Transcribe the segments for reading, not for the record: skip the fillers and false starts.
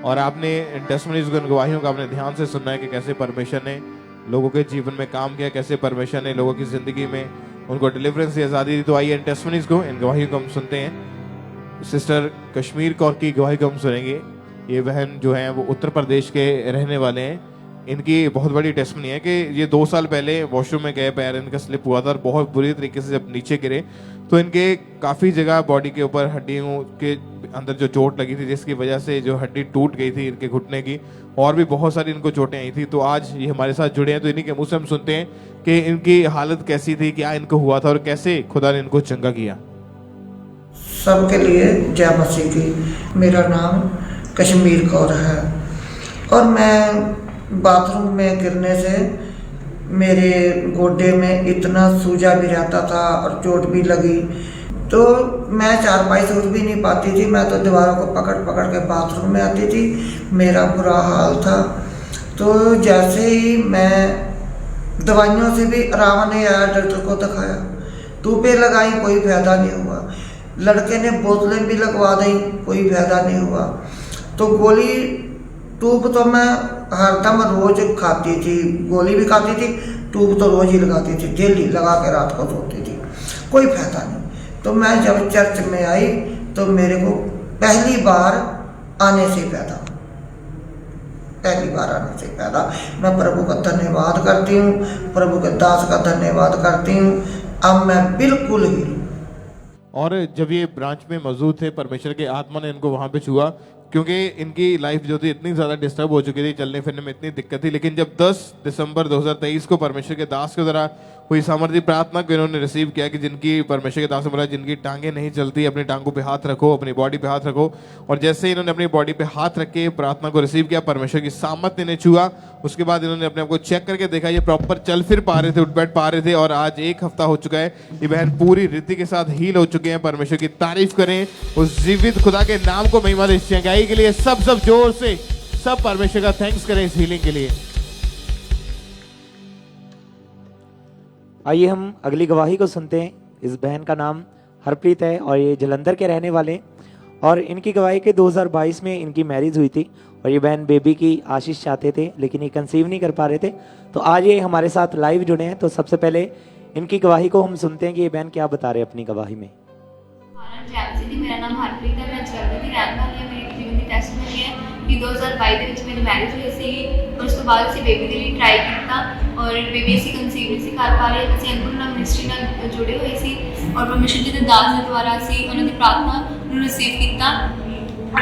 और आपने इन टेस्टमनीज को, इन गवाहियों का आपने ध्यान से सुनना है कि कैसे परमेश्वर ने लोगों के जीवन में काम किया, कैसे परमेश्वर ने लोगों की जिंदगी में उनको डिलीवरेंस की आज़ादी दी। तो आइए इन टेस्टमनीज को, इन गवाहियों को हम सुनते हैं। सिस्टर कश्मीर कौर की गवाही को हम सुनेंगे। ये बहन जो है वो उत्तर प्रदेश के रहने वाले हैं। इनकी बहुत बड़ी टेस्टमनी है कि ये 2 साल पहले वॉशरूम में गए, पैर इनका स्लिप हुआ था और बहुत बुरी तरीके से जब नीचे गिरे तो इनके काफ़ी जगह बॉडी के ऊपर हड्डियों के अंदर जो चोट लगी थी, जिसकी वजह से जो हड्डी टूट गई थी इनके घुटने की, और भी बहुत सारी इनको चोटें आई थी। तो आज ये हमारे साथ जुड़े हैं, तो इन्हीं के मुंह से हम सुनते हैं कि इनकी हालत कैसी थी, क्या इनको हुआ था और कैसे खुदा ने इनको चंगा किया। सबके लिए जय मसीह की। मेरा नाम कश्मीर कौर है और मैं बाथरूम में गिरने से मेरे गोडे में इतना सूजा भी रहता था और चोट भी लगी, तो मैं चारपाई से उठ भी नहीं पाती थी। मैं तो दीवारों को पकड़ पकड़ के बाथरूम में आती थी, मेरा बुरा हाल था। तो जैसे ही मैं दवाइयों से भी आराम नहीं आया, डॉक्टर को दिखाया, टूपे लगाई, कोई फायदा नहीं हुआ। लड़के ने बोतलें भी लगवा दी, कोई फायदा नहीं हुआ। तो गोली ट्यूब तो मैं हरदम रोज खाती थी, गोली भी खाती थी, ट्यूब तो रोज ही लगाती थी, डेली लगा के रात को सोती थी, कोई फायदा नहीं। तो मैं जब चर्च में आई तो मेरे को पहली बार आने से फायदा, पहली बार आने से फायदा। मैं प्रभु का धन्यवाद करती हूँ, प्रभु के दास का धन्यवाद करती हूँ। अब मैं बिल्कुल ही। और जब ये ब्रांच में मौजूद थे, परमेश्वर के आत्मा ने इनको वहां पे छुआ, क्योंकि इनकी लाइफ जो थी इतनी ज़्यादा डिस्टर्ब हो चुकी थी, चलने फिरने में इतनी दिक्कत थी। लेकिन जब 10 दिसंबर 2023 को परमेश्वर के दास के द्वारा हुई सामर्थ्य प्रार्थना को इन्होंने रिसीव किया कि जिनकी परमेश्वर के दास ने बोला जिनकी टांगें नहीं चलती, अपनी टांगों पे हाथ रखो, अपनी बॉडी पे हाथ रखो। और जैसे इन्होंने अपनी बॉडी पे हाथ रख के प्रार्थना को रिसीव किया, परमेश्वर की सामर्थ्य इन्हें छुआ। उसके बाद इन्होंने अपने आप को चेक करके देखा, ये प्रॉपर चल फिर पा रहे थे, उठ बैठ पा रहे थे। और आज 1 हफ्ता हो चुका है, ये बहन पूरी रीति के साथ हील हो चुके हैं। परमेश्वर की तारीफ करें, उस जीवित खुदा के नाम को महिमा दें। चंगाई के लिए सब जोर से सब परमेश्वर का थैंक्स करें इस हीलिंग के लिए। आइए हम अगली गवाही को सुनते हैं। इस बहन का नाम हरप्रीत है और ये जलंधर के रहने वाले हैं। और इनकी गवाही के 2022 में इनकी मैरिज हुई थी और ये बहन बेबी की आशीष चाहते थे, लेकिन ये कंसीव नहीं कर पा रहे थे। तो आज ये हमारे साथ लाइव जुड़े हैं। तो सबसे पहले इनकी गवाही को हम सुनते हैं कि ये बहन क्या बता रहे हैं अपनी गवाही में। मेरा नाम हरप्रीत है, मैं जलंधर की रहने वाली ਹਾਂ। ਮੇਰੀ ਜੀਵਨ ਦੀ ਟੈਸਟਮਨੀ ਹੈ ਕਿ 2022 ਦੇ ਵਿੱਚ ਮੇਰੀ ਮੈਰਿਜ ਹੋਈ ਸੀ और ਉਸ ਤੋਂ ਬਾਅਦ ਅਸੀਂ ਬੇਬੀ ਦੇ ਲਈ ਟਰਾਈ ਕੀਤਾ और ਬੇਬੀ ਅਸੀਂ ਕੰਸੀਵ ਨਹੀਂ ਸੀ ਕਰ ਪਾ ਰਹੇ। ਅਸੀਂ ਅੰਕੁਰ ਨਾਲ ਮਿਨਿਸਟਰੀ ਨਾਲ ਜੁੜੇ ਹੋਏ ਸੀ और ਪਰਮੇਸ਼ਰ ਜੀ ਦੇ ਦਾਸ ਦੇ ਦੁਆਰਾ ਅਸੀਂ ਉਹਨਾਂ ਦੀ ਪ੍ਰਾਰਥਨਾ ਨੂੰ ਰਿਸੀਵ ਕੀਤਾ।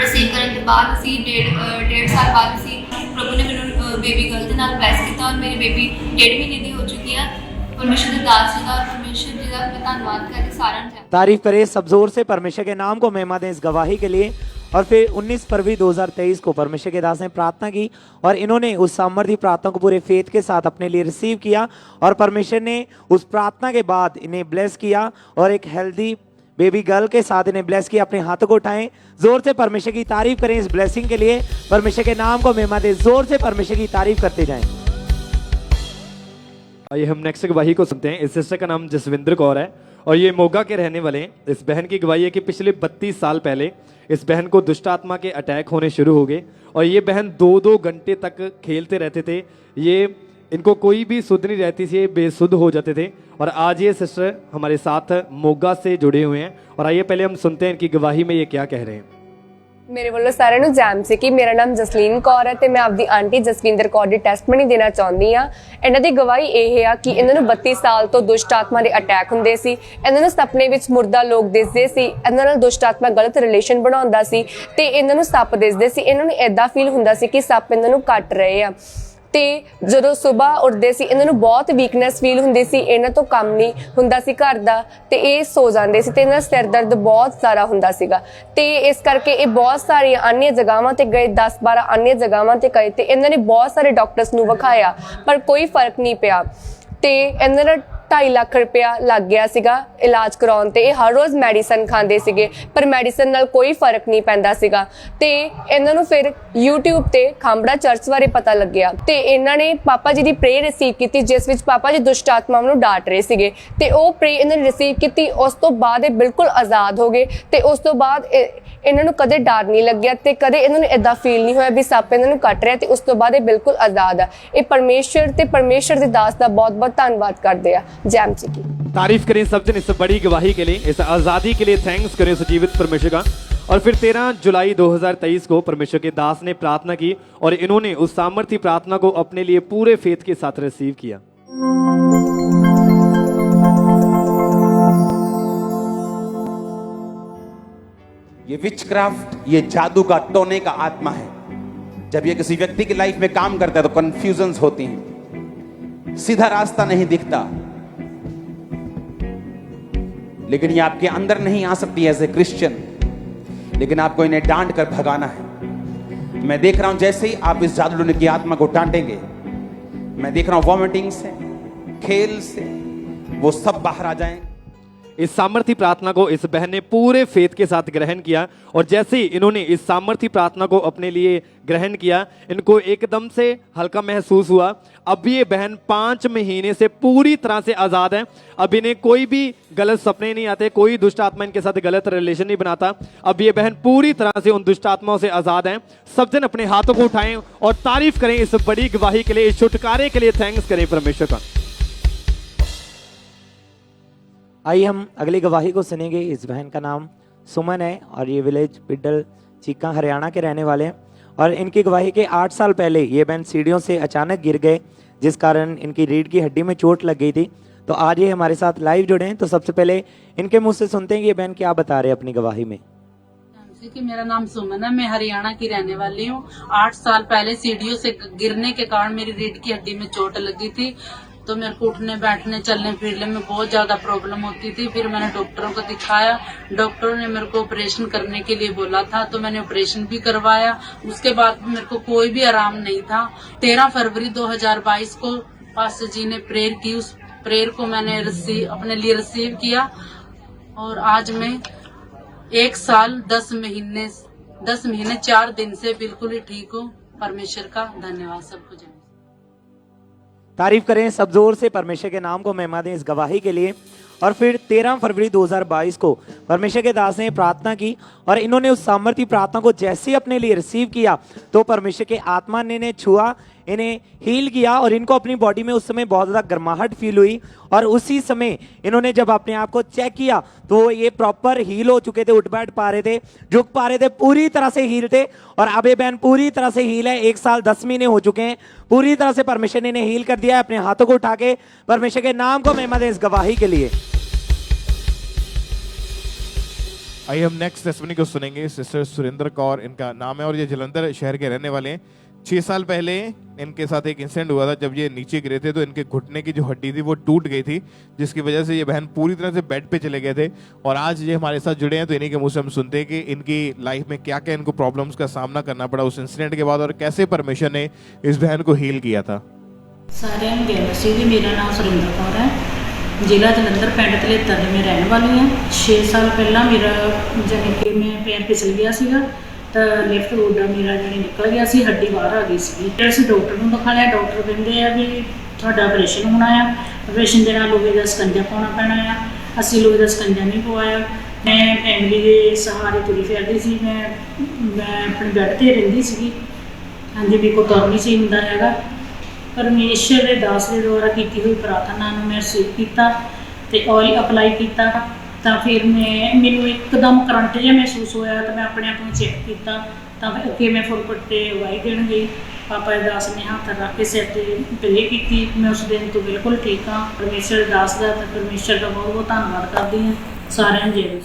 ਰਿਸੀਵ ਕਰਨ ਤੋਂ ਬਾਅਦ ਅਸੀਂ ਡੇਢ ਸਾਲ ਬਾਅਦ ਅਸੀਂ ਪ੍ਰਭੂ ਨੇ ਮੈਨੂੰ ਬੇਬੀ ਗਰਲ ਦੇ ਨਾਲ ਬਲੈਸ ਕੀਤਾ और ਮੇਰੀ ਬੇਬੀ 1.5 ਮਹੀਨੇ ਦੀ ਹੋ ਚੁੱਕੀ ਹੈ। परमेश्वर के दास जी का और परमेश्वर जी का मैं धन्यवाद करके सारा तारीफ करें सब जोर से परमेश्वर के नाम को महिमा दें इस गवाही के लिए। और फिर 19 फरवरी 2023 को परमेश्वर के दास ने प्रार्थना की और इन्होंने उस सामर्थ्य प्रार्थना को पूरे फेथ के साथ अपने लिए रिसीव किया और परमेश्वर ने उस प्रार्थना के बाद इन्हें ब्लेस किया और एक हेल्दी बेबी गर्ल के साथ इन्हें ब्लेस किया। अपने हाथों को उठाएं, जोर से परमेश्वर की तारीफ करें इस ब्लेसिंग के लिए। परमेश्वर के नाम को महिमा दें, जोर से परमेश्वर की तारीफ करते जाएं। आइए हम नेक्स्ट गवाही को सुनते हैं। इस सिस्टर का नाम जसविंदर कौर है और ये मोगा के रहने वाले हैं। इस बहन की गवाही है कि पिछले 32 साल पहले इस बहन को दुष्ट आत्मा के अटैक होने शुरू हो गए और ये बहन 2-2 घंटे तक खेलते रहते थे। ये इनको कोई भी सुध नहीं रहती थी, ये बेसुध हो जाते थे। और आज ये सिस्टर हमारे साथ मोगा से जुड़े हुए हैं और आइए पहले हम सुनते हैं इनकी गवाही में ये क्या कह रहे हैं। मेरे वालों सारे ਨੂੰ ਜੈਮ ਸੀ ਕਿ ਮੇਰਾ ਨਾਮ ਜਸਲੀਨ ਕੌਰ ਹੈ ਤੇ ਮੈਂ ਆਪਦੀ ਆਂਟੀ ਜਸਵਿੰਦਰ ਕੌਰ ਦੀ ਟੈਸਟਮਨੀ ਦੇਣਾ ਚਾਹੁੰਦੀ ਆ। ਇਹਨਾਂ ਦੀ ਗਵਾਹੀ ਇਹ ਆ ਕਿ ਇਹਨਾਂ ਨੂੰ 32 ਸਾਲ ਤੋਂ ਦੁਸ਼ਟ ਆਤਮਾ ਦੇ ਅਟੈਕ ਹੁੰਦੇ ਸੀ। ਇਹਨਾਂ ਨੂੰ ਸੁਪਨੇ ਵਿੱਚ ਮੁਰਦਾ ਲੋਕ ਦਿਸਦੇ ਸੀ। ਇਹਨਾਂ ਨਾਲ ਦੁਸ਼ਟ ਆਤਮਾ ਗਲਤ ਰਿਲੇਸ਼ਨ ਬਣਾਉਂਦਾ ਸੀ ਤੇ ਇਹਨਾਂ ਨੂੰ ਸੱਪ ਦਿਸਦੇ ਸੀ। ਇਹਨਾਂ ਨੂੰ ਐਦਾਂ ਫੀਲ ਹੁੰਦਾ ਸੀ ਕਿ ਸੱਪ ਇਹਨਾਂ ਨੂੰ ਕੱਟ ਰਹੇ ਆ। ਤੇ ਜਦੋਂ ਸਵੇਰ ਉੱਠਦੇ ਸੀ ਇਹਨਾਂ ਨੂੰ ਬਹੁਤ ਵੀਕਨੈਸ ਫੀਲ ਹੁੰਦੀ ਸੀ। ਇਹਨਾਂ ਤੋਂ ਕੰਮ ਨਹੀਂ ਹੁੰਦਾ ਸੀ ਘਰ ਦਾ ਤੇ ਇਹ ਸੋ ਜਾਂਦੇ ਸੀ ਤੇ ਇਹਨਾਂ ਦਾ ਸਿਰ ਦਰਦ ਬਹੁਤ ਸਾਰਾ ਹੁੰਦਾ ਸੀਗਾ। ਤੇ ਇਸ ਕਰਕੇ ਇਹ ਬਹੁਤ ਸਾਰੀਆਂ अन्य ਜਗ੍ਹਾਵਾਂ ਤੇ ਗਏ, 10-12 अन्य ਜਗ੍ਹਾਵਾਂ ਤੇ ਗਏ ਤੇ ਇਹਨਾਂ ਨੇ ਬਹੁਤ ਸਾਰੇ ਡਾਕਟਰਸ ਨੂੰ ਵਿਖਾਇਆ ਪਰ ਕੋਈ ਫਰਕ ਨਹੀਂ ਪਿਆ। ਤੇ ਇਹਨਾਂ ਦਾ 2.5 ਲੱਖ ਰੁਪਇਆ ਲੱਗ ਗਿਆ ਸੀਗਾ ਇਲਾਜ ਕਰਾਉਣ ਤੇ। ਇਹ ਹਰ ਰੋਜ਼ ਮੈਡੀਸਨ ਖਾਂਦੇ ਸੀਗੇ ਪਰ ਮੈਡੀਸਨ ਨਾਲ ਕੋਈ ਫਰਕ ਨਹੀਂ ਪੈਂਦਾ ਸੀਗਾ ਤੇ ਇਹਨਾਂ ਨੂੰ ਫਿਰ YouTube ਤੇ ਖਾਂਬੜਾ ਚਰਚ ਬਾਰੇ ਪਤਾ ਲੱਗਿਆ ਤੇ ਇਹਨਾਂ ਨੇ ਪਾਪਾ ਜੀ ਦੀ ਪ੍ਰੇ ਰਿਸੀਵ ਕੀਤੀ ਜਿਸ ਵਿੱਚ ਪਾਪਾ ਜੀ ਦੁਸ਼ਟ ਆਤਮਾਵਾਂ ਨੂੰ ਡਾਂਟ ਰਹੇ ਸੀਗੇ ਤੇ ਉਹ ਪ੍ਰੇ ਇਹਨਾਂ ਨੇ ਰਿਸੀਵ ਕੀਤੀ। ਉਸ ਤੋਂ ਬਾਅਦ ਇਹ ਬਿਲਕੁਲ ਆਜ਼ਾਦ ਹੋ ਗਏ ਤੇ ਉਸ ਤੋਂ ਬਾਅਦ ਇਹਨਾਂ ਨੂੰ ਕਦੇ ਡਰ ਨਹੀਂ ਲੱਗਿਆ ਤੇ ਕਦੇ ਇਹਨਾਂ ਨੂੰ ਇਦਾਂ ਫੀਲ ਨਹੀਂ ਹੋਇਆ ਵੀ ਸੱਪ ਇਹਨਾਂ ਨੂੰ ਕੱਟ ਰਿਹਾ ਤੇ ਉਸ ਤੋਂ ਬਾਅਦ ਇਹ ਬਿਲਕੁਲ ਆਜ਼ਾਦ ਆ। ਇਹ ਪਰਮੇਸ਼ਰ ਤੇ ਪਰਮੇਸ਼ਰ ਦੇ ਦਾਸ ਦਾ बहुत बहुत धन्यवाद करते हैं। जय मसीह की। तारीफ करें सब जन इस बड़ी गवाही के लिए, इस आज़ादी के लिए थैंक्स करें उस जीवित परमेश्वर का। और फिर 13 जुलाई 2023 को परमेश्वर के दास ने प्रार्थना की और इन्होंने उस सामर्थी प्रार्थना को अपने लिए पूरे फेथ के साथ रिसीव किया। ये विचक्राफ्ट, ये जादू का टोने का आत्मा है। जब ये किसी व्यक्ति की लाइफ में काम करता है तो कंफ्यूजन्स होती हैं, सीधा रास्ता नहीं दिखता, लेकिन ये आपके अंदर नहीं आ सकती एज ए क्रिश्चियन, लेकिन आपको इन्हें डांट कर भगाना है। मैं देख रहा हूं जैसे ही आप इस जादू टोने की आत्मा को डांटेंगे, मैं देख रहा हूं वॉमिटिंग से, खेल से वो सब बाहर आ जाएंगे। इस सामर्थी प्रार्थना को इस बहन ने पूरे फेथ के साथ ग्रहण किया और जैसे ही इन्होंने इस सामर्थी प्रार्थना को अपने लिए ग्रहण किया, इनको एकदम से हल्का महसूस हुआ। अब ये बहन 5 महीने से पूरी तरह से आज़ाद है। अब इन्हें कोई भी गलत सपने नहीं आते, कोई दुष्ट आत्मा इनके साथ गलत रिलेशन नहीं बनाता। अब ये बहन पूरी तरह से उन दुष्ट आत्माओं से आज़ाद हैं। सब जन अपने हाथों को उठाएं और तारीफ करें इस बड़ी गवाही के लिए, इस छुटकारे के लिए थैंक्स करें परमेश्वर का। आइए हम अगली गवाही को सुनेंगे। इस बहन का नाम सुमन है और ये विलेज पिड्डल चीका हरियाणा के रहने वाले हैं और इनकी गवाही के 8 साल पहले ये बहन सीढ़ियों से अचानक गिर गए जिस कारण इनकी रीढ़ की हड्डी में चोट लग गई थी। तो आज ये हमारे साथ लाइव जुड़े हैं, तो सबसे पहले इनके मुंह से सुनते हैं कि ये बहन क्या बता रहे हैं अपनी गवाही में। कि मेरा नाम सुमन है, मैं हरियाणा की रहने वाली हूँ। 8 साल पहले सीढ़ियों से गिरने के कारण मेरी रीढ़ की हड्डी में चोट लगी थी, तो मेरे को उठने बैठने चलने फिरने में बहुत ज्यादा प्रॉब्लम होती थी। फिर मैंने डॉक्टरों को दिखाया, डॉक्टरों ने मेरे को ऑपरेशन करने के लिए बोला था, तो मैंने ऑपरेशन भी करवाया। उसके बाद मेरे को कोई भी आराम नहीं था। 13 फरवरी 2022 को पास्टर जी ने प्रेयर की, उस प्रेयर को मैंने अपने लिए रिसीव किया और आज मैं 1 साल 10 महीने 4 दिन से बिल्कुल ही ठीक हूँ। परमेश्वर का धन्यवाद सबको। तारीफ करें सब जोर से परमेश्वर के नाम को महिमा दें इस गवाही के लिए। और फिर 13 फरवरी 2022 को परमेश्वर के दास ने प्रार्थना की और इन्होंने उस सामर्थी प्रार्थना को जैसे ही अपने लिए रिसीव किया तो परमेश्वर के आत्मा ने इन्हें छुआ, इन्हें हील किया और इनको अपनी बॉडी में उस समय बहुत ज़्यादा गर्माहट फील हुई और उसी समय इन्होंने जब अपने आप को चेक किया तो ये प्रॉपर हील हो चुके थे, उठ बैठ पा रहे थे, झुक पा रहे थे, पूरी तरह से हील थे। और अब ये बहन पूरी तरह से हील है, 1 साल 10 महीने हो चुके हैं, पूरी तरह से परमेश्वर ने इन्हें हील कर दिया है। अपने हाथों को उठा के परमेश्वर के नाम को महिमा दें इस गवाही के लिए। आइए हम नेक्स्ट टेस्टिमनी को सुनेंगे। सिस्टर सुरेंद्र कौर इनका नाम है और ये जलंधर शहर के रहने वाले हैं। 6 साल पहले इनके साथ एक इंसिडेंट हुआ था, जब ये नीचे गिरे थे तो इनके घुटने की जो हड्डी थी वो टूट गई थी, जिसकी वजह से ये बहन पूरी तरह से बेड पे चले गए थे। और आज ये हमारे साथ जुड़े हैं, तो इन्हीं के मुंह से हम सुनते हैं कि इनकी लाइफ में क्या क्या इनको प्रॉब्लम्स का सामना करना पड़ा उस इंसिडेंट के बाद और कैसे परमेश्वर ने इस बहन को हील किया था। सारे मेरा नाम सुरेंद्र कौर है, जिला जलंधर, पिंड धलेतर में रहने वाली हैं। 6 साल पहला मेरा जाने कि मैं पैर फिसल गया सीगा, तो लेफ्ट गोडा मेरा जाने निकल गया सी, हड्डी बाहर आ गई सी। फिर असीं डॉक्टर को दिखाया, डॉक्टर कहते हैं भी तुहाडा ऑपरेशन होना है, ऑपरेशन के नाल लोहे का सकंजा पाउणा पैना है। असीं लोहे का सकंजा नहीं पवाया। मैं फैमिली के सहारे तुरी फिरदी सी, मैं अपने बैड ते रहिंदी सीगी। हाँ जी, मेरे को तुर नहीं सी हुंदा हैगा। परमेश्वर के दास के द्वारा की हुई प्रार्थना मैं रिसीव किया तो ऑयल अप्लाई किया, तो फिर मैनू एकदम करंट जहा महसूस होया, तो मैं अपने आप को चेक किया, तो अगे मैं फुल पट्टे वाई देन गई। पापा के दास ने हाथ रख के सिर पर प्रे की। मैं उस दिन तो बिल्कुल ठीक हाँ। परमेश्वर दास का तो परमेश्वर का बहुत बहुत धन्यवाद करती हूँ सारे जय।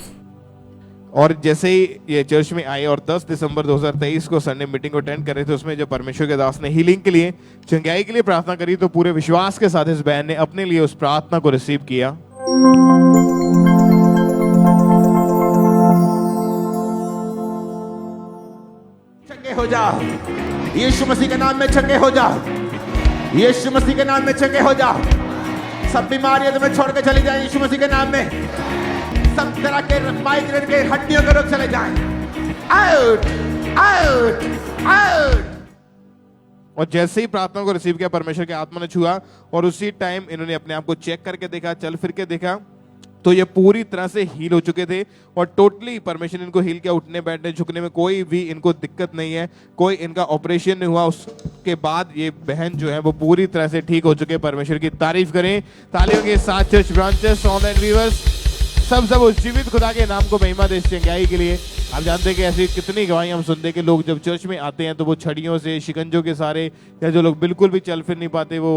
और जैसे ही ये चर्च में आए और 10 दिसंबर 2023 को संडे मीटिंग को अटेंड कर रहे थे, उसमें जब परमेश्वर के दास ने हीलिंग के लिए, चंगाई के लिए प्रार्थना करी, तो पूरे विश्वास के साथ इस बहन ने अपने लिए उस प्रार्थना को रिसीव किया। चंगे हो जाओ, यीशु मसीह के नाम में चंगे हो जाओ, यीशु मसीह के नाम में चंगे हो जाओ। सब बीमारियां तुम्हें छोड़ के चली जाए यीशु मसीह के नाम में। सब तरह के माइग्रेन के हड्डियों के रोग चले जाएं। Out out out. और जैसे ही प्रार्थना को रिसीव किया, परमेश्वर के आत्मा ने छुआ और उसी टाइम इन्होंने अपने आप को चेक करके देखा, चल फिर के देखा, तो ये पूरी तरह से हील हो चुके थे और टोटली परमेश्वर इनको हील किया। उठने बैठने झुकने में कोई भी इनको दिक्कत नहीं है, कोई इनका ऑपरेशन नहीं हुआ। उसके बाद ये बहन जो है वो पूरी तरह से ठीक हो चुके। परमेश्वर की तारीफ करें तालियों के साथ। चर्च ब्रांचेस, ऑनलाइन व्यूअर्स, सब उस जीवित खुदा के नाम को महिमा दे इस चंगाई के लिए। आप जानते हैं कि ऐसी कितनी गवाही हम सुनते हैं कि लोग जब चर्च में आते हैं तो वो छड़ियों से, शिकंजों के सारे, या जो लोग बिल्कुल भी चल फिर नहीं पाते वो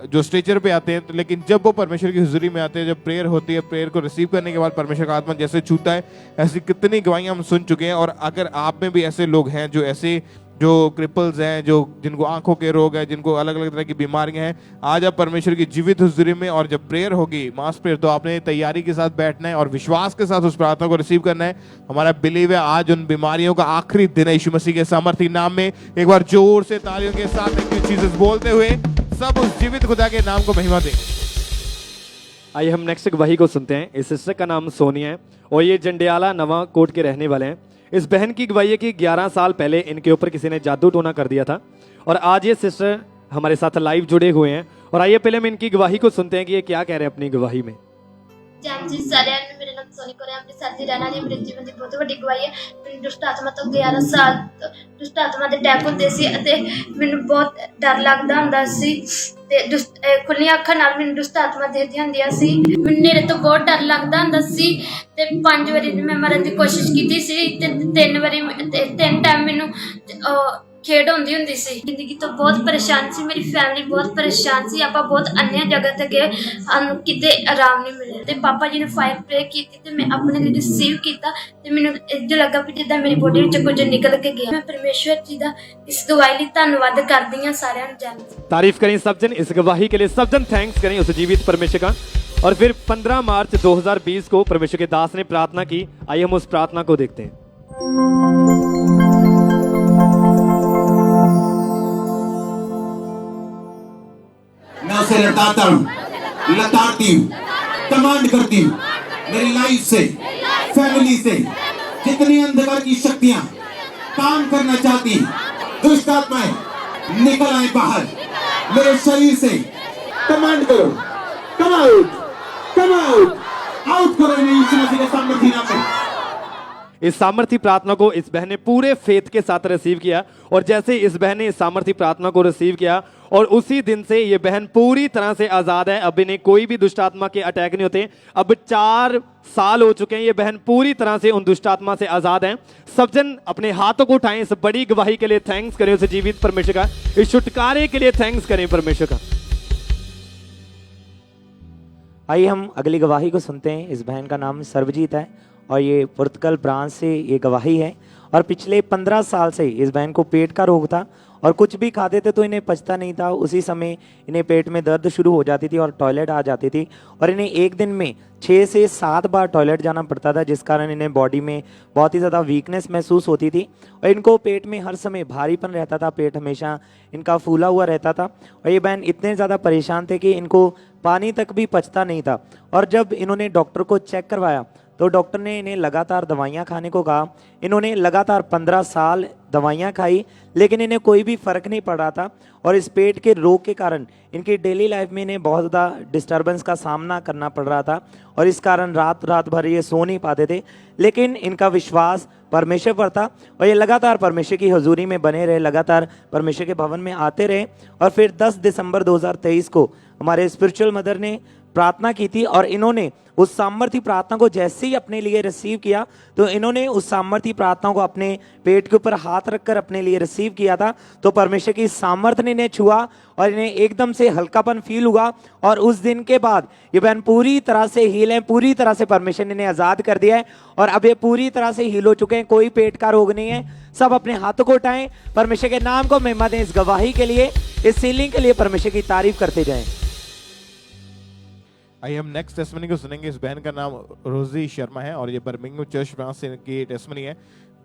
जो स्ट्रेचर पे आते हैं, तो लेकिन जब वो परमेश्वर की हुजूरी में आते हैं, जब प्रेयर होती है, प्रेयर को रिसीव करने के बाद परमेश्वर का आत्मा जैसे छूता है, ऐसी कितनी गवाहियां हम सुन चुके हैं। और अगर आप में भी ऐसे लोग हैं जो ऐसे जो क्रिपल्स हैं, जो जिनको आंखों के रोग है, जिनको अलग अलग तरह की बीमारियां हैं, आज आप परमेश्वर की जीवित हुजूरी में, और जब प्रेयर होगी मास प्रेयर, तो आपने तैयारी के साथ बैठना है और विश्वास के साथ उस प्रार्थना को रिसीव करना है। हमारा बिलीव है आज उन बीमारियों का आखिरी दिन है यीशु मसीह के सामर्थी नाम में। एक बार जोर से तालियों के साथ थैंक यू जीसस बोलते हुए सब उस जीवित खुदा के नाम को महिमा दें। आइए हम नेक्स्ट गवाही को सुनते हैं। इस सिस्टर का नाम सोनिया है और ये जंडियाला नवा कोट के रहने वाले हैं। इस बहन की गवाही है कि 11 साल पहले इनके ऊपर किसी ने जादू टोना कर दिया था और आज ये सिस्टर हमारे साथ लाइव जुड़े हुए हैं। और आइए पहले हम इनकी गवाही को सुनते हैं कि ये क्या कह रहे हैं अपनी गवाही में। जैन जी सारिਆਂ ਨੂੰ मेरा नाम सोनी कोरे ਅੰਮ੍ਰਿਤਸਰ ਦੀ ਰਹਿਣ ਵਾਲੀ ਮੇरे ਜੀਵਨ ਦੀ ਬਹੁਤ ਵੱਡੀ ਗਵਾਹੀ ਹੈ। ਮੈਨੂੰ ਦੁਸ਼ਟ ਆਤਮਾ ਤੋਂ 11 ਸਾਲ ਦੁਸ਼ਟ ਆਤਮਾ ਦੇ ਅਟੈਕ ਹੁੰਦੇ ਸੀ ਅਤੇ ਮੈਨੂੰ ਬਹੁਤ ਡਰ ਲੱਗਦਾ ਹੁੰਦਾ ਸੀ ਤੇ ਖੁੱਲੀਆਂ ਅੱਖਾਂ ਨਾਲ ਮੈਨੂੰ ਦੁਸ਼ਟ ਆਤਮਾ ਦੇਖਦੀਆਂ ਹੁੰਦੀਆਂ ਸੀ। ਮੈਨੂੰ ਨੇਰੇ ਤੋਂ ਬਹੁਤ ਡਰ ਲੱਗਦਾ ਹੁੰਦਾ ਸੀ ਤੇ 5 ਵਾਰੀ ਮੈਂ ਮਰਨ ਦੀ ਕੋਸ਼ਿਸ਼ ਕੀਤੀ ਸੀ ਤੇ 3 ਵਾਰੀ 3 ਟਾਈਮ ਮੈਨੂੰ ਖੇਡ ਹੁੰਦੀ ਸੀ। ਜ਼ਿੰਦਗੀ ਤੋਂ ਬਹੁਤ ਪਰੇਸ਼ਾਨ ਸੀ, ਮੇਰੀ ਫੈਮਿਲੀ ਬਹੁਤ ਪਰੇਸ਼ਾਨ ਸੀ। ਆਪਾਂ ਬਹੁਤ ਅੰਨ੍ਹੀਆਂ ਜਗ੍ਹਾ ਤੇ ਗਏ, ਸਾਨੂੰ ਕਿਤੇ ਆਰਾਮ ਨਹੀਂ ਮਿਲਿਆ ਤੇ ਪਾਪਾ ਜੀ ਨੇ ਫਾਇਰ ਪ੍ਰੇ ਕੀਤੀ ਤੇ ਮੈਂ ਆਪਣੇ ਲਈ ਰਿਸੀਵ ਕੀਤਾ ਤੇ ਮੈਨੂੰ ਇੰਜ ਲੱਗਾ ਵੀ ਜਿੱਦਾਂ ਮੇਰੀ ਬੋਡੀ ਵਿੱਚ ਕੁਝ ਨਿਕਲ ਕੇ ਗਿਆ। ਮੈਂ ਪਰਮੇਸ਼ਵਰ ਜੀ ਦਾ ਇਸ ਗਵਾਹੀ ਲਈ ਧੰਨਵਾਦ ਕਰਦੀ ਹਾਂ ਸਾਰਿਆਂ ਨੂੰ। ਜਨ तारीफ करें सब जन इस गवाही के लिए, सब जन थैंक्स करें उस जीवित परमेश्वर का। और फिर 15 मार्च 2020 को परमेश्वर के दास ने प्रार्थना की। आइए हम उस प्रार्थना को देखते हैं। मैं उसे लताता हूँ, लताड़ती हूँ, कमांड करती हूँ मेरी लाइफ से, फैमिली से जितनी अंधकार की शक्तियां काम करना चाहती हैं, दुष्ट आत्माएं निकल आए बाहर मेरे शरीर से। कमांड करो, come out, come out, out करो इन्हें यीशु मसीह के सामने नाम में। इस सामर्थी प्रार्थना को इस बहन ने पूरे फेथ के साथ रिसीव किया और जैसे इस बहन ने इस सामर्थी प्रार्थना को रिसीव किया और उसी दिन से ये बहन पूरी तरह से आजाद है। अब इन्हें कोई भी दुष्ट आत्मा के अटैक नहीं होते। अब 4 साल हो चुके हैं, ये बहन पूरी तरह से उन दुष्ट आत्मा से आजाद हैं। सब जन अपने हाथों को उठाएं। इस बड़ी गवाही के लिए थैंक्स करें उस जीवित परमेश्वर का, इस छुटकारे के लिए थैंक्स करें परमेश्वर का। आइए हम अगली गवाही को सुनते हैं। इस बहन का नाम सर्वजीत है और ये पुर्तगाल ब्रांच से ये गवाही है। और पिछले 15 साल से इस बहन को पेट का रोग था और कुछ भी खाते थे तो इन्हें पचता नहीं था। उसी समय इन्हें पेट में दर्द शुरू हो जाती थी और टॉयलेट आ जाती थी और इन्हें एक दिन में 6 से 7 बार टॉयलेट जाना पड़ता था, जिस कारण इन्हें बॉडी में बहुत ही ज़्यादा वीकनेस महसूस होती थी और इनको पेट में हर समय भारीपन रहता था। पेट हमेशा इनका फूला हुआ रहता था और ये बहन इतने ज़्यादा परेशान थे कि इनको पानी तक भी पचता नहीं था। और जब इन्होंने डॉक्टर को चेक करवाया तो डॉक्टर ने इन्हें लगातार दवाइयाँ खाने को कहा। इन्होंने लगातार 15 साल दवाइयाँ खाई लेकिन इन्हें कोई भी फ़र्क नहीं पड़ रहा था और इस पेट के रोग के कारण इनकी डेली लाइफ में इन्हें बहुत ज़्यादा डिस्टर्बेंस का सामना करना पड़ रहा था और इस कारण रात भर ये सो नहीं पाते थे। लेकिन इनका विश्वास परमेश्वर पर था और ये लगातार परमेश्वर की हजूरी में बने रहे, लगातार परमेश्वर के भवन में आते रहे। और फिर 10 दिसंबर 2023 को हमारे स्पिरिचुअल मदर ने प्रार्थना की थी और इन्होंने उस सामर्थी प्रार्थना को जैसे ही अपने लिए रिसीव किया तो इन्होंने उस सामर्थी प्रार्थना को अपने पेट के ऊपर हाथ रखकर अपने लिए रिसीव किया था। तो परमेश्वर की सामर्थ्य ने इन्हें छुआ और इन्हें एकदम से हल्कापन फील हुआ और उस दिन के बाद ये बहन पूरी तरह से हील है, पूरी तरह से परमेश्वर ने इन्हें आज़ाद कर दिया है और अब ये पूरी तरह से हील हो चुके हैं। कोई पेट का रोग नहीं है। सब अपने हाथों को उठाएं, परमेश्वर के नाम को महिमा दें। इस गवाही के लिए, इस सीलिंग के लिए परमेश्वर की तारीफ करते जाएं। आइए हम नेक्स्ट टेस्टमनी को सुनेंगे। इस बहन का नाम रोजी शर्मा है और ये बर्मिंघम चर्च ब्रांच से इनकी टेस्टमनी है।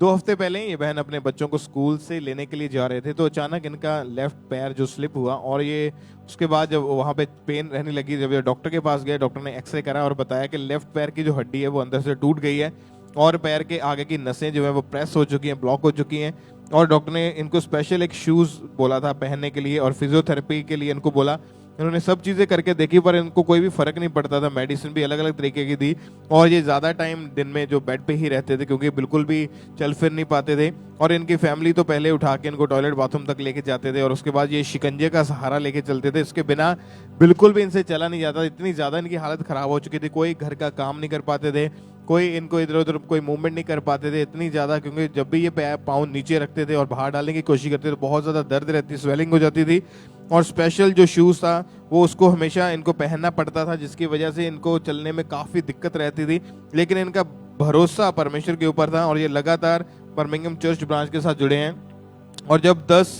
2 हफ्ते पहले ये बहन अपने बच्चों को स्कूल से लेने के लिए जा रहे थे, तो अचानक इनका लेफ्ट पैर जो स्लिप हुआ और ये उसके बाद जब वहाँ पे पेन रहने लगी, जब ये डॉक्टर के पास गए, डॉक्टर ने एक्सरे करा और बताया कि लेफ्ट पैर की जो हड्डी है वो अंदर से टूट गई है और पैर के आगे की नसें जो है वो प्रेस हो चुकी हैं, ब्लॉक हो चुकी हैं। और डॉक्टर ने इनको स्पेशल एक शूज़ बोला था पहनने के लिए और फिजियोथेरेपी के लिए इनको बोला। इन्होंने सब चीज़ें करके देखी पर इनको कोई भी फर्क नहीं पड़ता था। मेडिसिन भी अलग अलग तरीके की दी और ये ज़्यादा टाइम दिन में जो बेड पे ही रहते थे क्योंकि बिल्कुल भी चल फिर नहीं पाते थे। और इनकी फैमिली तो पहले उठा के इनको टॉयलेट बाथरूम तक लेके जाते थे और उसके बाद ये शिकंजे का सहारा लेके चलते थे। इसके बिना बिल्कुल भी इनसे चला नहीं जाता, इतनी ज़्यादा इनकी हालत ख़राब हो चुकी थी। कोई घर का काम नहीं कर पाते थे, कोई इनको इधर उधर कोई मूवमेंट नहीं कर पाते थे, इतनी ज़्यादा, क्योंकि जब भी ये पाँव नीचे रखते थे और बाहर डालने की कोशिश करते थे तो बहुत ज़्यादा दर्द रहती, स्वेलिंग हो जाती थी। और स्पेशल जो शूज़ था वो उसको हमेशा इनको पहनना पड़ता था, जिसकी वजह से इनको चलने में काफ़ी दिक्कत रहती थी। लेकिन इनका भरोसा परमेश्वर के ऊपर था और ये लगातार बर्मिंघम चर्च ब्रांच के साथ जुड़े हैं। और जब 10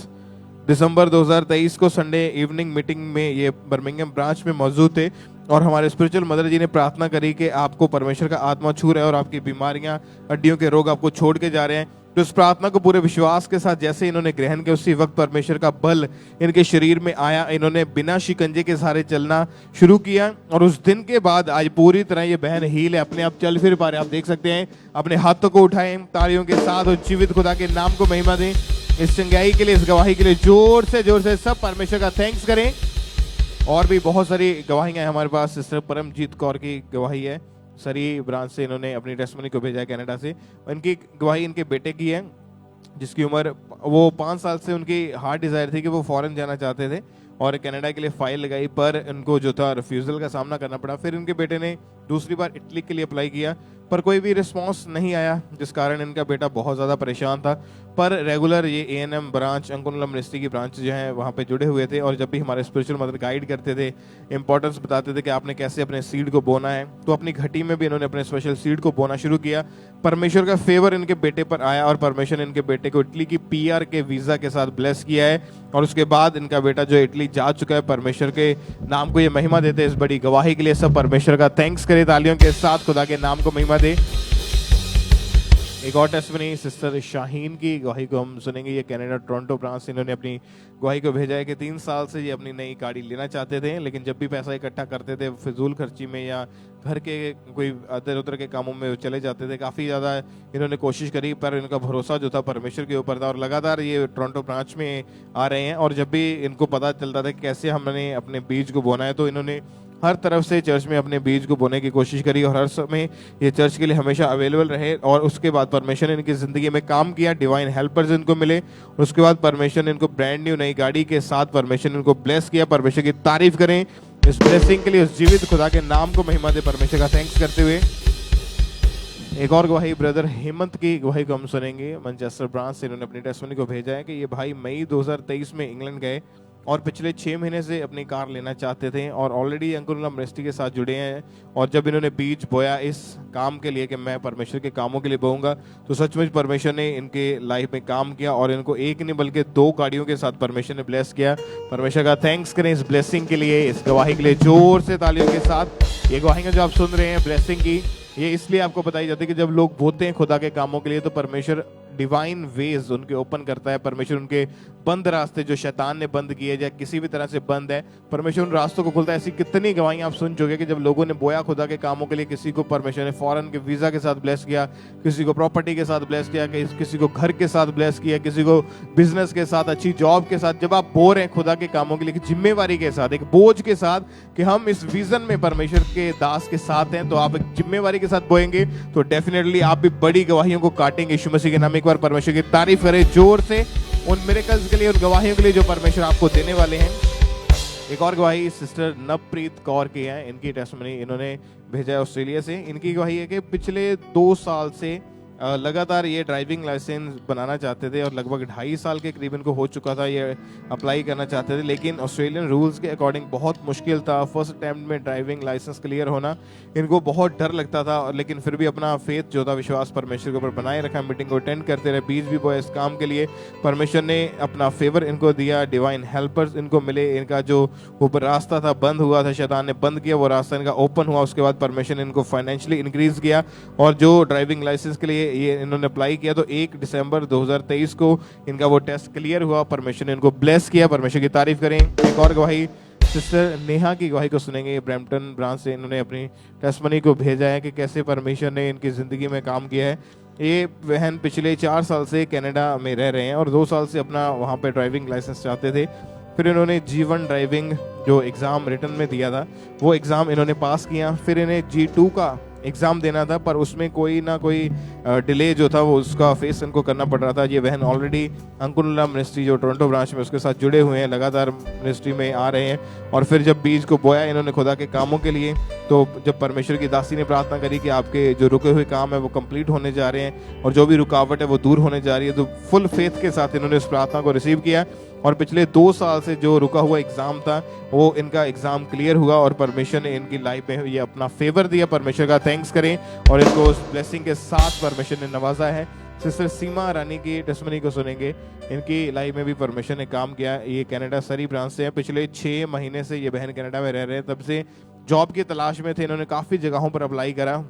दिसंबर 2023 को संडे इवनिंग मीटिंग में ये बर्मिंघम ब्रांच में मौजूद थे और हमारे स्पिरिचुअल मदर जी ने प्रार्थना करी कि आपको परमेश्वर का आत्मा छू रहा है और आपकी बीमारियां, हड्डियों के रोग आपको छोड़ के जा रहे हैं। तो इस प्रार्थना को पूरे विश्वास के साथ जैसे इन्होंने ग्रहण किया, उसी वक्त परमेश्वर का बल इनके शरीर में आया। इन्होंने बिना शिकंजे के सहारे चलना शुरू किया और उस दिन के बाद आज पूरी तरह ये बहन हील है, अपने आप चल फिर पा रहे। आप देख सकते हैं, अपने हाथों को उठाएं तालियों के साथ और जीवित खुदा के नाम को महिमा दें। इस चंगाई के लिए, इस गवाही के लिए जोर से सब परमेश्वर का थैंक्स करें। और भी बहुत सारी गवाहियां हैं हमारे पास। सिस्टर परमजीत कौर की गवाही है, सरी ब्रांच से इन्होंने अपनी टेस्टमनी को भेजा है कनाडा से। इनकी गवाही इनके बेटे की है जिसकी उम्र, वो 5 साल से उनकी हार्ट डिजायर थी कि वो फॉरेन जाना चाहते थे और कनाडा के लिए फाइल लगाई, पर इनको जो था रिफ्यूजल का सामना करना पड़ा। फिर इनके बेटे ने दूसरी बार इटली के लिए अप्लाई किया पर कोई भी रिस्पांस नहीं आया, जिस कारण इनका बेटा बहुत ज़्यादा परेशान था। पर रेगुलर ये A&M ब्रांच, अंकुरला मिनिस्ट्री की ब्रांच जो है वहाँ पे जुड़े हुए थे और जब भी हमारे स्पिरिचुअल मदर गाइड करते थे, इंपॉर्टेंस बताते थे कि आपने कैसे अपने सीड को बोना है, तो अपनी घटी में भी इन्होंने अपने स्पेशल सीड को बोना शुरू किया। परमेश्वर का फेवर इनके बेटे पर आया और परमेश्वर ने इनके बेटे को इटली की PR के वीज़ा के साथ ब्लेस किया है और उसके बाद इनका बेटा जो इटली जा चुका है। परमेश्वर के नाम को ये महिमा देते हैं। इस बड़ी गवाही के लिए सब परमेश्वर का थैंक्स करें तालियों के साथ, खुदा के नाम को महिमा दे। एक और टेस्टमनी सिस्टर शाहीन की गवाही को हम सुनेंगे। ये कनाडा टोरंटो ब्रांच से इन्होंने अपनी गवाही को भेजा है कि 3 साल से ये अपनी नई गाड़ी लेना चाहते थे, लेकिन जब भी पैसा इकट्ठा करते थे फिजूल खर्ची में या घर के कोई इधर उधर के कामों में चले जाते थे। काफ़ी ज़्यादा इन्होंने कोशिश करी पर इनका भरोसा जो था परमेश्वर के ऊपर था और लगातार ये टोरंटो ब्रांच में आ रहे हैं। और जब भी इनको पता चलता था कि कैसे हमने अपने बीज को बोना है, तो इन्होंने हर तरफ से चर्च में अपने बीज को बोने की कोशिश करी और हर समय ये चर्च के लिए हमेशा अवेलेबल रहे। और उसके बाद परमेश्वर ने इनकी ज़िंदगी में काम किया, डिवाइन हेल्पर्स इनको मिले और उसके बाद परमेश्वर ने इनको ब्रांड न्यू नई गाड़ी के साथ परमेश्वर ने इनको ब्लेस किया। परमेश्वर की तारीफ करें इस ब्लेसिंग के लिए, उस जीवित खुदा के नाम को महिमा दे परमेश्वर का थैंक्स करते हुए। एक और गवाही ब्रदर हेमंत की गवाही को हम सुनेंगे। मैनचेस्टर ब्रांच से इन्होंने अपनी टेस्टमनी को भेजा है कि ये भाई मई 2023 में इंग्लैंड गए और पिछले 6 महीने से अपनी कार लेना चाहते थे और ऑलरेडी अंकुरला मिनिस्ट्री के साथ जुड़े हैं। और जब इन्होंने बीज बोया इस काम के लिए कि मैं परमेश्वर के कामों के लिए बोऊंगा, तो सचमुच परमेश्वर ने इनके लाइफ में काम किया और इनको एक नहीं बल्कि 2 गाड़ियों के साथ परमेश्वर ने ब्लेस किया। परमेश्वर का थैंक्स करें इस ब्लेसिंग के लिए, इस गवाही के लिए जोर से तालियों के साथ। ये गवाहियाँ जो आप सुन रहे हैं ब्लेसिंग की, ये इसलिए आपको बताई जाती है कि जब लोग बोते हैं खुदा के कामों के लिए तो परमेश्वर डिवाइन वेज उनके ओपन करता है। परमेश्वर उनके बंद रास्ते जो शैतान ने बंद किए या किसी भी तरह से बंद है, परमेश्वर उन रास्तों को खुलता है। ऐसी कितनी गवाहियां आप सुन चुके कि जब लोगों ने बोया खुदा के कामों के लिए, किसी को परमेश्वर ने फॉरेन के वीज़ा के साथ ब्लेस किया, किसी को प्रॉपर्टी के साथ ब्लेस किया, किसी को घर के साथ ब्लेस किया, किसी को बिजनेस के साथ, अच्छी जॉब के साथ। जब आप बो रहे हैं खुदा के कामों के लिए जिम्मेवारी के साथ, एक बोझ के साथ कि हम इस विजन में परमेश्वर के दास के साथ हैं, तो आप एक जिम्मेवारी के साथ बोएंगे तो डेफिनेटली आप भी बड़ी गवाहियों को काटेंगे। यीशु मसीह के नाम एक बार परमेश्वर की तारीफ करें जोर से उन मिरेकल्स के लिए, उन गवाहियों के लिए जो परमेश्वर आपको देने वाले हैं। एक और गवाही सिस्टर नवप्रीत कौर की है। इनकी टेस्टमनी इन्होंने भेजा है ऑस्ट्रेलिया से। इनकी गवाही है कि पिछले 2 साल से लगातार ये ड्राइविंग लाइसेंस बनाना चाहते थे और लगभग 2.5 साल के करीब इनको हो चुका था ये अप्लाई करना चाहते थे, लेकिन ऑस्ट्रेलियन रूल्स के अकॉर्डिंग बहुत मुश्किल था। फर्स्ट अटैम्प्ट में ड्राइविंग लाइसेंस क्लियर होना इनको बहुत डर लगता था, लेकिन फिर भी अपना फेथ जो था, विश्वास परमेश्वर के ऊपर बनाए रखा। मीटिंग को अटेंड करते रहे, बीज भी बोए इस काम के लिए। परमेश्वर ने अपना फेवर इनको दिया, डिवाइन हेल्पर्स इनको मिले। इनका जो ऊपर रास्ता था बंद हुआ था, शैतान ने बंद किया, वो रास्ता इनका ओपन हुआ। उसके बाद परमेश्वर ने इनको फाइनेंशियली इंक्रीज किया और जो ड्राइविंग लाइसेंस के लिए ये इन्होंने अप्लाई किया तो 1 दिसंबर 2023 को इनका वो टेस्ट क्लियर हुआ, परमेश्वर ने इनको ब्लेस किया। परमेश्वर की तारीफ करें। एक और गवाही सिस्टर नेहा की गवाही को सुनेंगे। ब्रैम्पटन ब्रांच से इन्होंने अपनी टेस्टमनी को भेजा है कि कैसे परमेश्वर ने इनकी ज़िंदगी में काम किया है। ये बहन पिछले 4 साल से कनाडा में रह रहे हैं और 2 साल से अपना वहाँ पे ड्राइविंग लाइसेंस चाहते थे। फिर इन्होंने G1 ड्राइविंग जो एग्ज़ाम रिटर्न में दिया था वो एग्ज़ाम इन्होंने पास किया। फिर इन्हें G2 का एग्ज़ाम देना था पर उसमें कोई ना कोई डिले जो था वो उसका फेस इनको करना पड़ रहा था। ये बहन ऑलरेडी अंकुरला मिनिस्ट्री जो टोरंटो ब्रांच में उसके साथ जुड़े हुए हैं, लगातार मिनिस्ट्री में आ रहे हैं। और फिर जब बीज को बोया इन्होंने खुदा के कामों के लिए, तो जब परमेश्वर की दासी ने प्रार्थना करी कि आपके जो रुके हुए काम है वो कंप्लीट होने जा रहे हैं और जो भी रुकावट है वो दूर होने जा रही है, तो फुल फेथ के साथ इन्होंने उस प्रार्थना को रिसीव किया और पिछले 2 साल से जो रुका हुआ एग्जाम था वो इनका एग्जाम क्लियर हुआ और परमेश्वर ने इनकी लाइफ में ये अपना फेवर दिया। परमेश्वर का थैंक्स करें और इनको उस ब्लेसिंग के साथ परमेश्वर ने नवाजा है। सिस्टर सीमा रानी की टेस्टमनी को सुनेंगे। इनकी लाइफ में भी परमेश्वर ने काम किया। ये कनाडा सरी ब्रांच से है। पिछले 6 महीने से ये बहन कनाडा में रह रहे हैं। तब से जॉब की तलाश में थे। इन्होंने काफ़ी जगहों पर अप्लाई करा,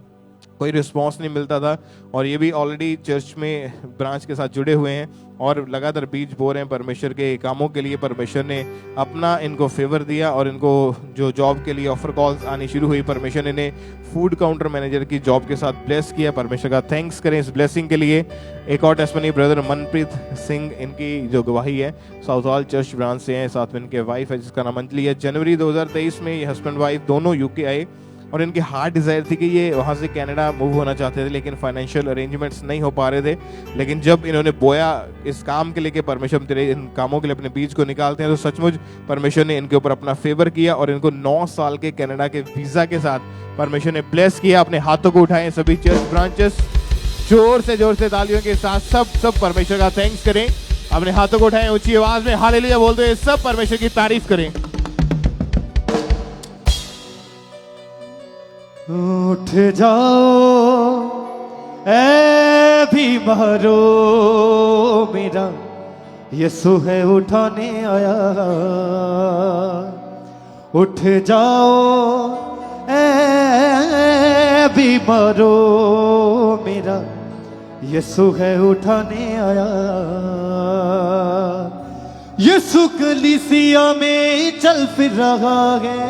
कोई रिस्पांस नहीं मिलता था और ये भी ऑलरेडी चर्च में ब्रांच के साथ जुड़े हुए हैं और लगातार बीज बो रहे हैं परमेश्वर के कामों के लिए। परमेश्वर ने अपना इनको फेवर दिया और इनको जो जॉब के लिए ऑफर कॉल्स आनी शुरू हुई, परमेश्वर ने इन्हें फूड काउंटर मैनेजर की जॉब के साथ ब्लेस किया। परमेश्वर का थैंक्स करें इस ब्लेसिंग के लिए। एक और टेस्टमनी ब्रदर मनप्रीत सिंह, इनकी जो गवाही है साउथ हॉल चर्च ब्रांच से है। साथ में इनके वाइफ है जिसका नाम अंजलि है। जनवरी 2023 में ये हस्बैंड वाइफ दोनों यूके आए और इनकी हार्ट डिज़ायर थी कि ये वहाँ से कनाडा मूव होना चाहते थे, लेकिन फाइनेंशियल अरेंजमेंट्स नहीं हो पा रहे थे। लेकिन जब इन्होंने बोया इस काम के लिए कि परमेश्वर तेरे इन कामों के लिए अपने बीज को निकालते हैं, तो सचमुच परमेश्वर ने इनके ऊपर अपना फेवर किया और इनको 9 साल के कनाडा के वीज़ा के साथ परमेश्वर ने ब्लेस किया। अपने हाथों को उठाएं सभी चर्च ब्रांचेस, जोर से तालियों के साथ सब परमेश्वर का थैंक्स करें। अपने हाथों को उठाएं ऊंची आवाज में हालेलुया बोलते हुए सब परमेश्वर की तारीफ करें। उठ जाओ ऐ बीमारो, मेरा यीशु है उठाने आया। उठ जाओ ऐ बीमारो, मेरा यीशु है उठाने आया। यीशु कलीसिया में चल फिर रहा है,